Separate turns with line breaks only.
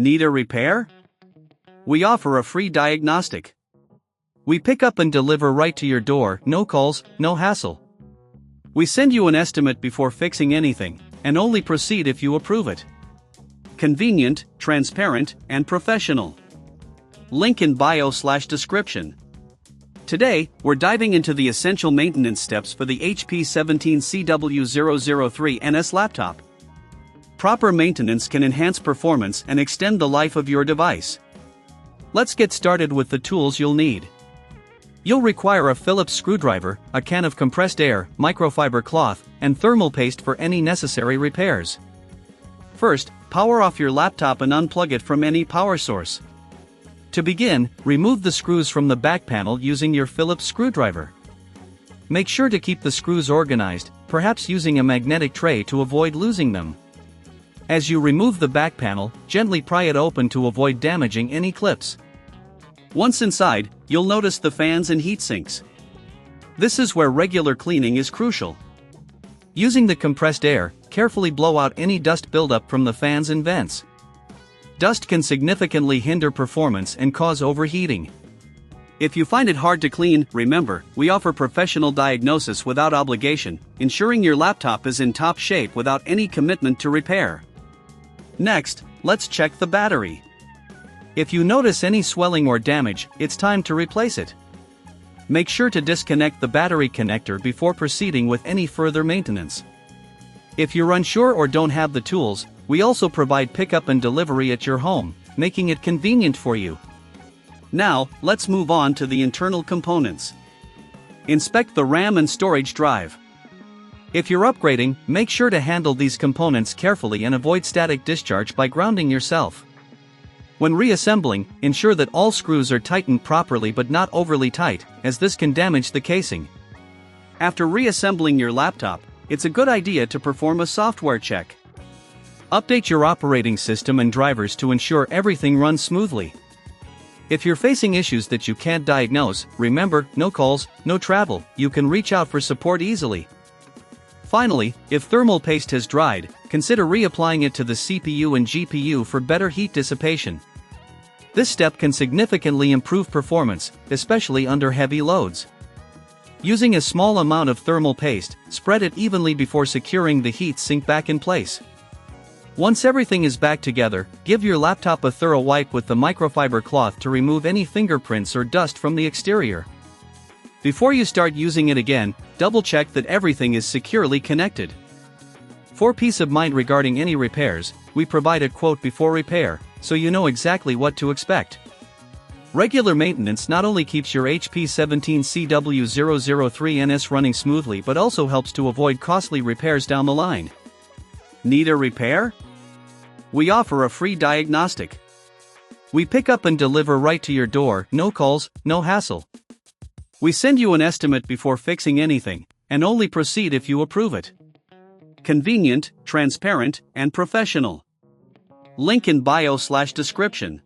Need a repair? We offer a free diagnostic. We pick up and deliver right to your door, no calls, no hassle. We send you an estimate before fixing anything, and only proceed if you approve it. Convenient, transparent, and professional. Link in bio/description. Today, we're diving into the essential maintenance steps for the HP 17cw003ns laptop. Proper maintenance can enhance performance and extend the life of your device. Let's get started with the tools you'll need. You'll require a Phillips screwdriver, a can of compressed air, microfiber cloth, and thermal paste for any necessary repairs. First, power off your laptop and unplug it from any power source. To begin, remove the screws from the back panel using your Phillips screwdriver. Make sure to keep the screws organized, perhaps using a magnetic tray to avoid losing them. As you remove the back panel, gently pry it open to avoid damaging any clips. Once inside, you'll notice the fans and heat sinks. This is where regular cleaning is crucial. Using the compressed air, carefully blow out any dust buildup from the fans and vents. Dust can significantly hinder performance and cause overheating. If you find it hard to clean, remember, we offer professional diagnosis without obligation, ensuring your laptop is in top shape without any commitment to repair. Next, let's check the battery. If you notice any swelling or damage, it's time to replace it. Make sure to disconnect the battery connector before proceeding with any further maintenance. If you're unsure or don't have the tools, we also provide pickup and delivery at your home, making it convenient for you. Now, let's move on to the internal components. Inspect the RAM and storage drive. If you're upgrading, make sure to handle these components carefully and avoid static discharge by grounding yourself. When reassembling, ensure that all screws are tightened properly but not overly tight, as this can damage the casing. After reassembling your laptop, it's a good idea to perform a software check. Update your operating system and drivers to ensure everything runs smoothly. If you're facing issues that you can't diagnose, remember, no calls, no travel, you can reach out for support easily. Finally, if thermal paste has dried, consider reapplying it to the CPU and GPU for better heat dissipation. This step can significantly improve performance, especially under heavy loads. Using a small amount of thermal paste, spread it evenly before securing the heat sink back in place. Once everything is back together, give your laptop a thorough wipe with the microfiber cloth to remove any fingerprints or dust from the exterior. Before you start using it again, double-check that everything is securely connected. For peace of mind regarding any repairs, we provide a quote before repair, so you know exactly what to expect. Regular maintenance not only keeps your HP 17cw003ns running smoothly but also helps to avoid costly repairs down the line. Need a repair? We offer a free diagnostic. We pick up and deliver right to your door, no calls, no hassle. We send you an estimate before fixing anything, and only proceed if you approve it. Convenient, transparent, and professional. Link in bio/description.